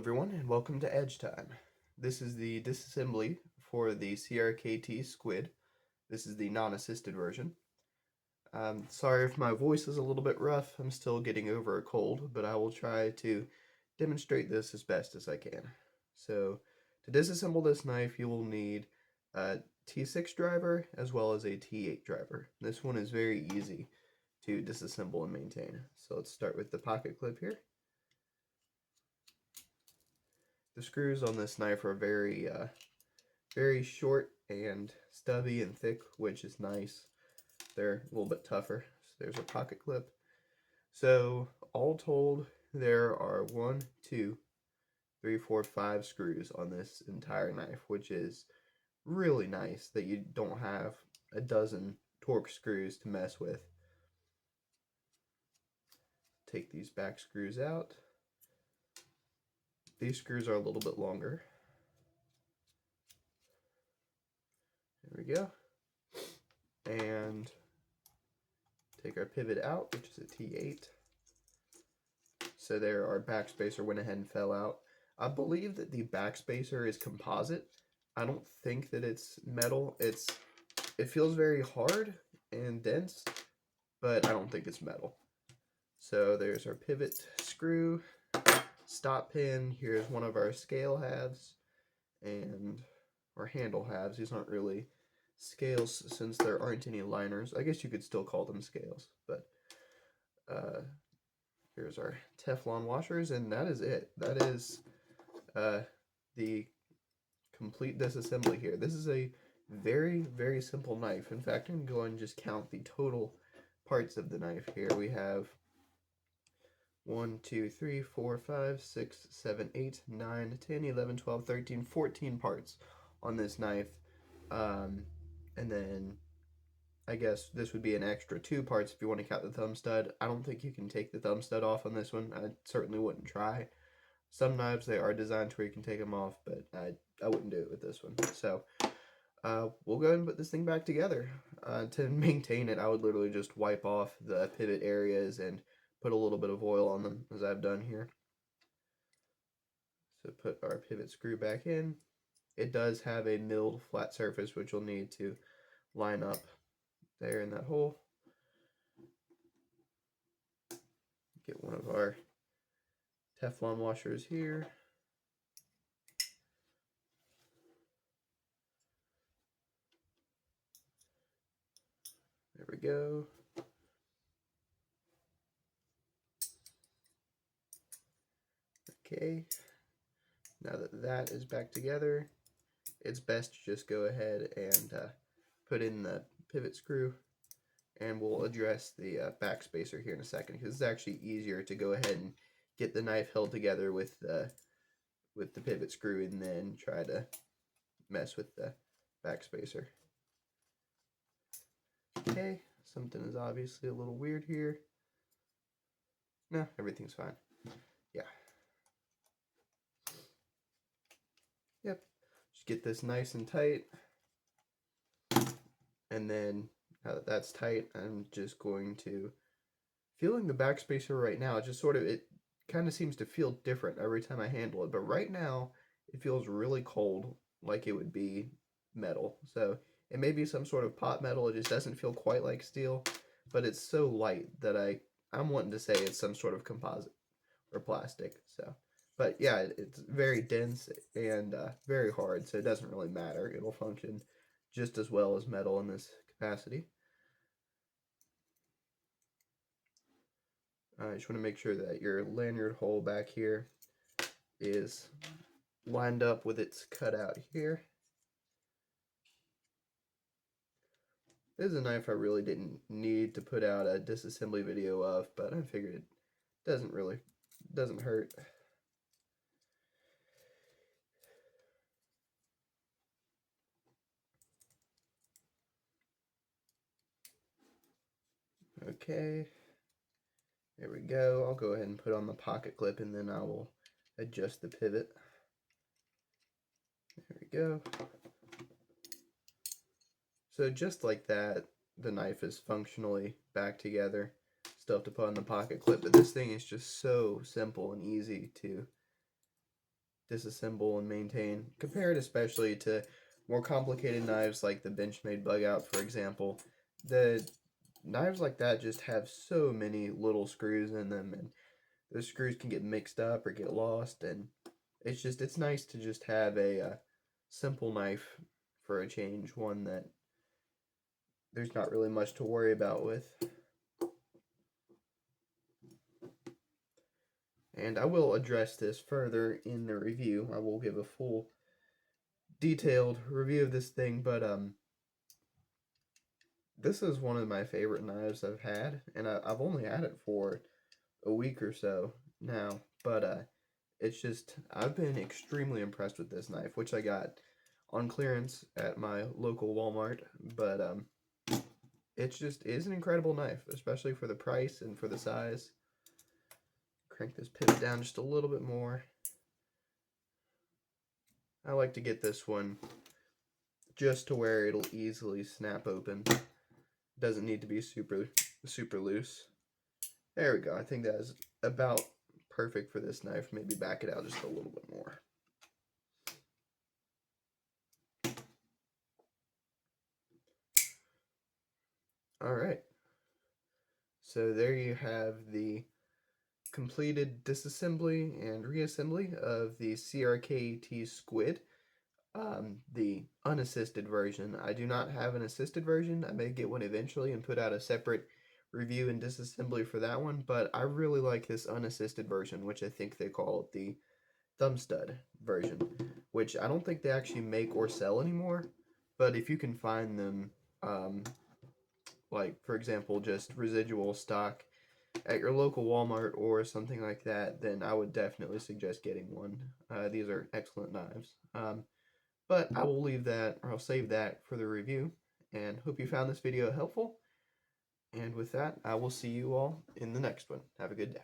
everyone, and welcome to Edge Time. This is the disassembly for the CRKT Squid. This is the non-assisted version. Sorry if my voice is a little bit rough. I'm still getting over a cold, but I will try to demonstrate this as best as I can. So, to disassemble this knife, you will need a T6 driver as well as a T8 driver. This one is very easy to disassemble and maintain. So let's start with the pocket clip here. The screws on this knife are very short and stubby and thick, which is nice. They're a little bit tougher. So there's a pocket clip. So all told, there are 1, 2, 3, 4, 5 screws on this entire knife, which is really nice that you don't have a dozen Torx screws to mess with. Take these back screws out. These screws are a little bit longer. There we go. And take our pivot out, which is a T8. So there, our backspacer went ahead and fell out. I believe that the backspacer is composite. I don't think that it's metal. It feels very hard and dense, but I don't think it's metal. So there's our pivot screw, stop pin. Here's one of our scale halves and our handle halves. These aren't really scales since there aren't any liners. I guess you could still call them scales, but here's our Teflon washers, and that is it. That is the complete disassembly here. This is a very simple knife. In fact, I'm going to just count the total parts of the knife here. We have 1, 2, 3, 4, 5, 6, 7, 8, 9, 10, 11, 12, 13, 14 parts on this knife. And then I guess this would be an extra 2 parts if you want to count the thumb stud. I don't think you can take the thumb stud off on this one. I certainly wouldn't try. Some knives, they are designed to where you can take them off, but I wouldn't do it with this one. So we'll go ahead and put this thing back together. To maintain it, I would literally just wipe off the pivot areas and put a little bit of oil on them, as I've done here. So put our pivot screw back in. It does have a milled flat surface, which you'll need to line up there in that hole. Get one of our Teflon washers here. There we go. Okay, now that that is back together, it's best to just go ahead and put in the pivot screw, and we'll address the backspacer here in a second, because it's actually easier to go ahead and get the knife held together with the pivot screw and then try to mess with the backspacer. Okay, something is obviously a little weird here. No, everything's fine. Yeah. Yep. Just get this nice and tight. And then now that that's tight, I'm just going to, feeling the backspacer right now, it just sort of, it kind of seems to feel different every time I handle it. But right now, it feels really cold, like it would be metal. So it may be some sort of pot metal. It just doesn't feel quite like steel, but it's so light that I'm wanting to say it's some sort of composite or plastic. So, but yeah, it's very dense and very hard, so it doesn't really matter. It'll function just as well as metal in this capacity. I just want to make sure that your lanyard hole back here is lined up with its cutout here. This is a knife I really didn't need to put out a disassembly video of, but I figured it doesn't hurt. Okay, there we go. I'll go ahead and put on the pocket clip, and then I will adjust the pivot. There we go. So just like that, the knife is functionally back together. Still have to put on the pocket clip, but this thing is just so simple and easy to disassemble and maintain, compared especially to more complicated knives like the Benchmade Bug Out, for example. The knives like that just have so many little screws in them, and those screws can get mixed up or get lost, and it's nice to just have a simple knife for a change, one that there's not really much to worry about with. And I will address this further in the review. I will give a full detailed review of this thing, but this is one of my favorite knives I've had, and I've only had it for a week or so now, but it's just, I've been extremely impressed with this knife, which I got on clearance at my local Walmart, but it just is an incredible knife, especially for the price and for the size. Crank this pivot down just a little bit more. I like to get this one just to where it'll easily snap open. Doesn't need to be super loose. There we go. I think that is about perfect for this knife. Maybe back it out just a little bit more. Alright. So there you have the completed disassembly and reassembly of the CRKT Squid. The unassisted version. I do not have an assisted version. I may get one eventually and put out a separate review and disassembly for that one, but I really like this unassisted version, which I think they call the thumb stud version, which I don't think they actually make or sell anymore, but if you can find them, like for example just residual stock at your local Walmart or something like that, then I would definitely suggest getting one. These are excellent knives. But I will leave that, or I'll save that for the review, and hope you found this video helpful. And with that, I will see you all in the next one. Have a good day.